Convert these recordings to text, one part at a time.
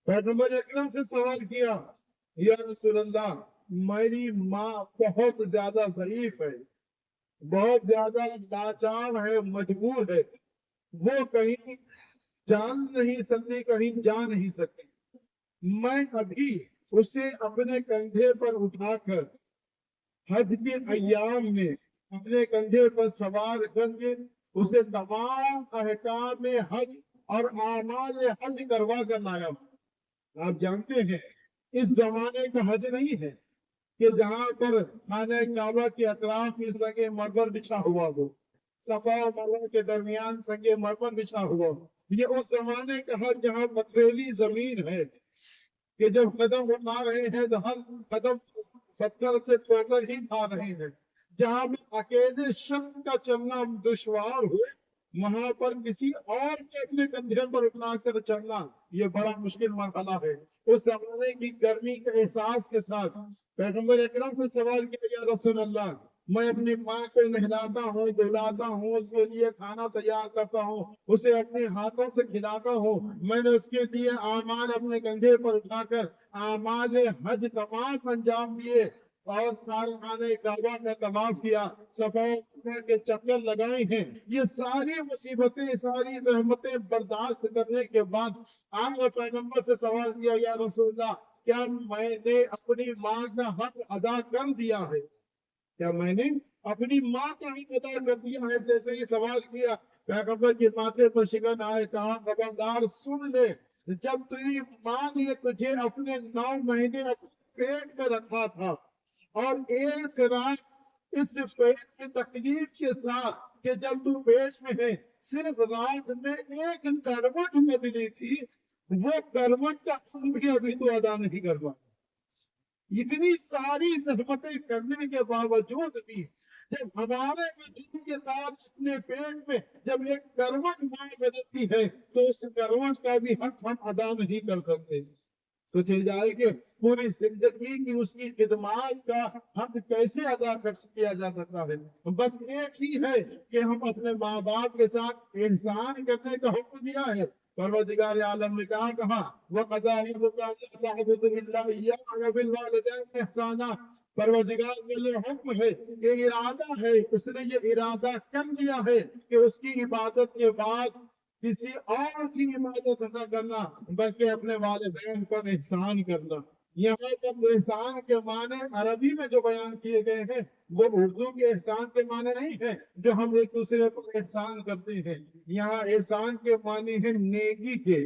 पैगंबर अकरम से सवाल किया, या रसूल अल्लाह, मेरी माँ बहुत ज्यादा ज़ईफ है, बहुत ज्यादा लाचार है, मजबूर है, वो कहीं जान नहीं सकती, कहीं जा नहीं सकती। मैं अभी उसे अपने कंधे पर उठाकर हज के अय्याम में अपने कंधे पर सवार करके उसे तमाम अहकाम में हज और आमाल हज करवा कर लाया हूं। आप जानते हैं, इस जमाने का हज नहीं है कि जहां पर खाने काबा के अतराफ में संगे मरमर बिछा हुआ हो, सफा और मरवा के दरमियान संगे मरमर बिछा हुआ हो। ये उस जमाने का हज जहां पथरीली जमीन है कि जब कदम उठा रहे हैं तो हर कदम पत्थर से ठोकर ही खा रहे हैं। जहां में अकेले शख्स का चलना दुश्वार हो, वहां पर किसी और के अपने कंधे पर उठाकर चलना ये बड़ा मुश्किल मरहला है। उस जमाने की गर्मी के एहसास के साथ पैगंबर अकरम से सवाल किया, या रसूल अल्लाह, मैं अपनी माँ को नहलाता हूँ, धुलाता हूँ, उसके लिए खाना तैयार करता हूँ, उसे अपने हाथों से खिलाता हूँ, मैंने उसके लिए आमाल अपने कंधे पर उठाकर आमाल हज तमाम अंजाम दिए और सारे खाने काबा का तवाफ किया, सफा के चक्कर लगाए हैं। ये सारी मुसीबतें, सारी जहमतें बर्दाश्त करने के बाद आप पैगंबर से सवाल किया, या रसूलल्लाह, क्या मैंने अपनी माँ का हक अदा कर दिया है? क्या मैंने अपनी माँ का हक अदा कर दिया है? जैसे ही सवाल किया, पैगंबर के माथे पर शिकन आए, कहा, खबरदार सुन ले, जब तेरी माँ ने तुझे अपने 9 महीने अपने पेट में रखा था और एक रात इस पेट की तकलीफ के साथ कि जब तू पेट में है, सिर्फ रात में एक करवट बदली थी, वो करवट का हक भी अभी तो अदा नहीं कर पाया। इतनी सारी जहमतें करने के बावजूद भी जब हमारे वजूद के साथ अपने पेट में जब एक करवट माँ बदलती है, तो उस करवट का भी हक हम अदा नहीं कर सकते। तो चल जाए कि पूरी जिंदगी की उसकी खिदमत का हक कैसे अदा कर किया जा सकता है। बस एक ही है कि हम अपने माँ बाप के साथ एहसान करने का हुक्म दिया है। परवरदिगार आलम ने कहा वक़ज़ा रब्बुका अल्ला तअबुदू इल्ला इय्याहु व बिल वालिदैनि इहसाना। परवरदिगार के लिए हुक्म है, ये इरादा है, उसने ये इरादा कर लिया है कि उसकी इबादत के बाद किसी और की इबादत न करना, बल्कि अपने वालिदैन पर एहसान करना। यहाँ पर एहसान के माने अरबी में जो बयान किए गए हैं, वो उर्दू के एहसान के माने नहीं है जो हम एक दूसरे पर एहसान करते हैं। यहाँ एहसान के माने हैं नेकी के।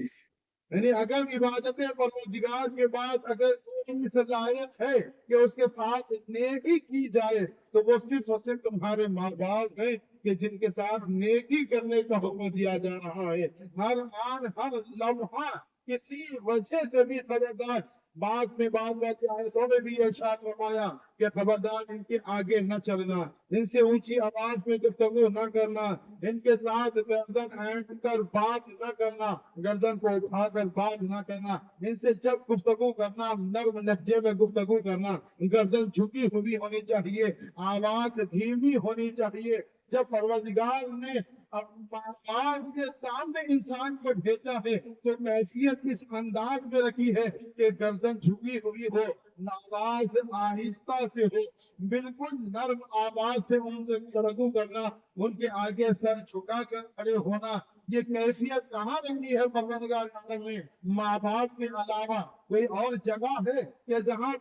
यानी अगर इबादत परवरदिगार के बाद अगर कोई सलाहियत है कि उसके साथ नेकी की जाए, तो वो सिर्फ और सिर्फ तुम्हारे माँ बाप हैं कि जिनके साथ नेकी करने का हुक्म दिया जा रहा है। हर आन हर लम्हा किसी वजह से भी खबरदार। बाद में आयतों में भी इरशाद फरमाया कि खबरदार इनके आगे न चलना, इनसे ऊंची आवाज में गुफ्तगू न करना, इनके साथ गर्दन ऐंठ कर बात न करना, गर्दन को उठाकर बात न करना, इनसे जब गुफ्तगू करना नर्म लहजे में गुफ्तगू करना, गर्दन झुकी हुई होनी चाहिए, आवाज धीमी होनी चाहिए। जब परवरदिगार ने बाप के सामने इंसान को भेजा है, तो कैफियत इस अंदाज में रखी है कि गर्दन झुकी हुई हो, आवाज आहिस्ता से हो, बिल्कुल नर्म आवाज से उनसे गुफ्तगू करना, उनके आगे सर झुका कर खड़े होना। ये कैफियत कहाँ रखी है परवरदिगार आलम ने? माँ बाप के अलावा कोई और जगह है कि जहाँ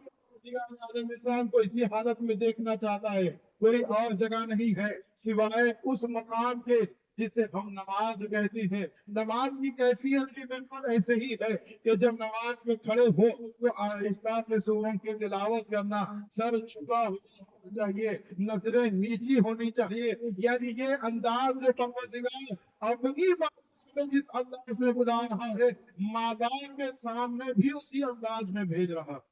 इंसान को इसी हालत में देखना चाहता है? कोई और जगह नहीं है सिवाय उस मकाम के जिसे हम नमाज कहते हैं। नमाज की कैफियत भी बिल्कुल ऐसे ही है कि जब नमाज में खड़े हो तो आहिस्ता से सूरों की तिलावत करना, सर झुका होना चाहिए, नजरें नीची होनी चाहिए। यानी ये अंदाज में परवरदिगार अपनी बात में जिस अंदाज में बुला रहा है, माँ बाप के सामने भी उसी अंदाज में भेज रहा है।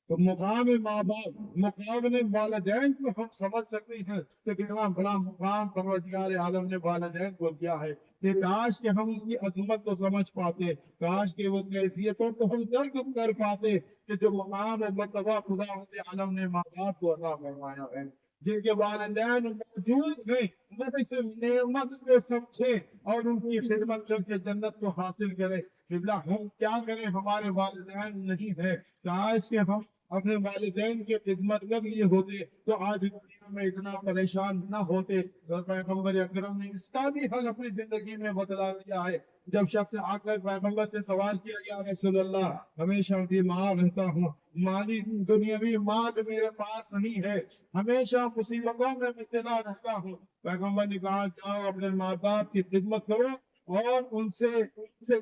तो मुकाम माँ बाप, मुकाम वालिदैन को हम समझ सकते हैं कि कितना बड़ा मुकाम परवरदिगार आलम ने वालिदैन को दिया है। कि काश के हम उसकी अजमत को समझ पाते, काश के वो कैफियतों को हम दर्द कर पाते कि जो मुकाम और मर्तबा खुदा आलम ने माँ बाप को अता फरमाया है। जिनके वालिदैन मौजूद हैं, वो इस नेमत को समझे और उनकी खिदमत करके जन्नत को हासिल करे। قبلہ ہم کیا کریں، ہمارے والدین نہیں ہے، کاش کہ ہم اپنے والدین کی خدمت کر لیے ہوتے تو آج دنیا میں اتنا پریشان نہ ہوتے۔ اور پیغمبر اکرم نے اس کا بھی حل اپنی زندگی میں بتلا دیا ہے۔ جب شخص آ کر پیغمبر سے سوال کیا، یا رسول اللہ ہمیشہ بیمار رہتا ہوں، مالی دنیاوی مال میرے پاس نہیں ہے، ہمیشہ مصیبتوں میں مبتلا رہتا ہوں۔ پیغمبر نے کہا جاؤ اپنے ماں باپ کی خدمت کرو اور ان سے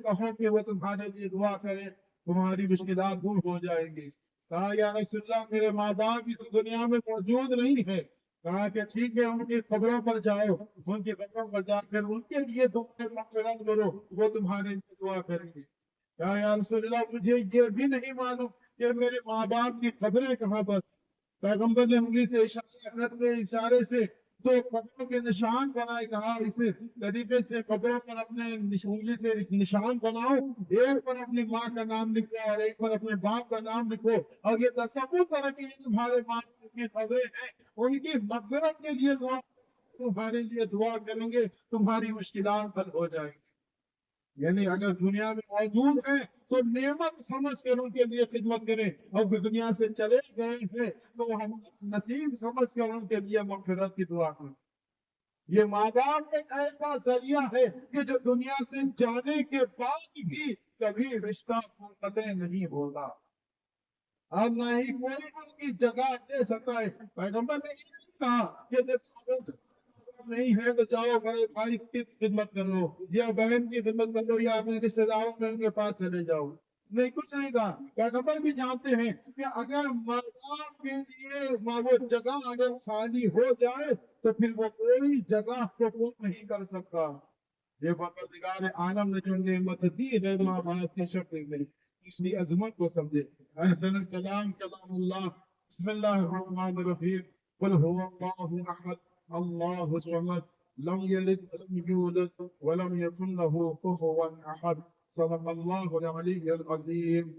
کہو کہ وہ تمہارے لیے دعا کرے، تمہاری مشکلات دور ہو جائیں گی۔ کہا یا رسول اللہ میرے ماں باپ اس دنیا میں موجود نہیں ہے۔ کہا کہ ٹھیک ہے ان کی قبروں پر جاؤ، ان کی قبروں پر جا کر ان کے لیے دعا مغفرت کرو، وہ تمہارے لیے دعا کریں گے۔ کہا یا رسول اللہ مجھے یہ بھی نہیں معلوم کہ میرے ماں باپ کی قبریں کہاں پر۔ پیغمبر نے انگلی سے اشارہ کرتے اشارے سے دو قبروں کے نشان بنائے، کہا اس طریقے سے قبروں پر اپنے انگلی سے نشان بناؤ، ایک پر اپنی ماں کا نام لکھو اور ایک پر اپنے باپ کا نام لکھو، اور یہ تصور کرو کہ یہ تمہارے ماں باپ کی قبریں ہیں، ان کی مغفرت کے لیے دعا، تمہارے لیے دعا کریں گے، تمہاری مشکلات حل ہو جائیں گی۔ یعنی اگر دنیا میں موجود ہیں تو نعمت سمجھ کر ان کے لیے خدمت کریں، اور پھر دنیا سے چلے گئے ہیں تو ہم نصیب سمجھ کر ان کے لیے مغفرت کی دعا کریں۔ یہ ماں باپ ایک ایسا ذریعہ ہے کہ جو دنیا سے جانے کے بعد بھی کبھی رشتہ منقطع نہیں ہوتا، اور نہ ہی کوئی ان کی جگہ دے سکتا ہے۔ پیغمبر نے یہ نہیں کہا کہ دیکھو نہیں ہے تو جاؤ بڑے بھائی کی خدمت کر لو یا بہن کی خدمت کر لو یا اپنے رشتے داروں میں ان کے پاس چلے جاؤ، نہیں کچھ نہیں کہا۔ پیغمبر بھی جانتے ہیں کہ اگر ماں باپ کے لیے وہ جگہ اگر خالی ہو جائے تو پھر وہ کوئی جگہ کو پورا نہیں کر سکتا۔ یہ پروردگار عالم نے جو نعمت دی ہے ماں باپ کی شکل میں، اس کی عظمت کو سمجھے۔ احسن الکلام کلام اللہ۔ بسم اللہ الرحمن الرحیم۔ قل هو اللہ احد اللہ الصمد لم یلد ولم یولد ولم یکن له کفوا احد۔ صدق اللہ العلی العظیم۔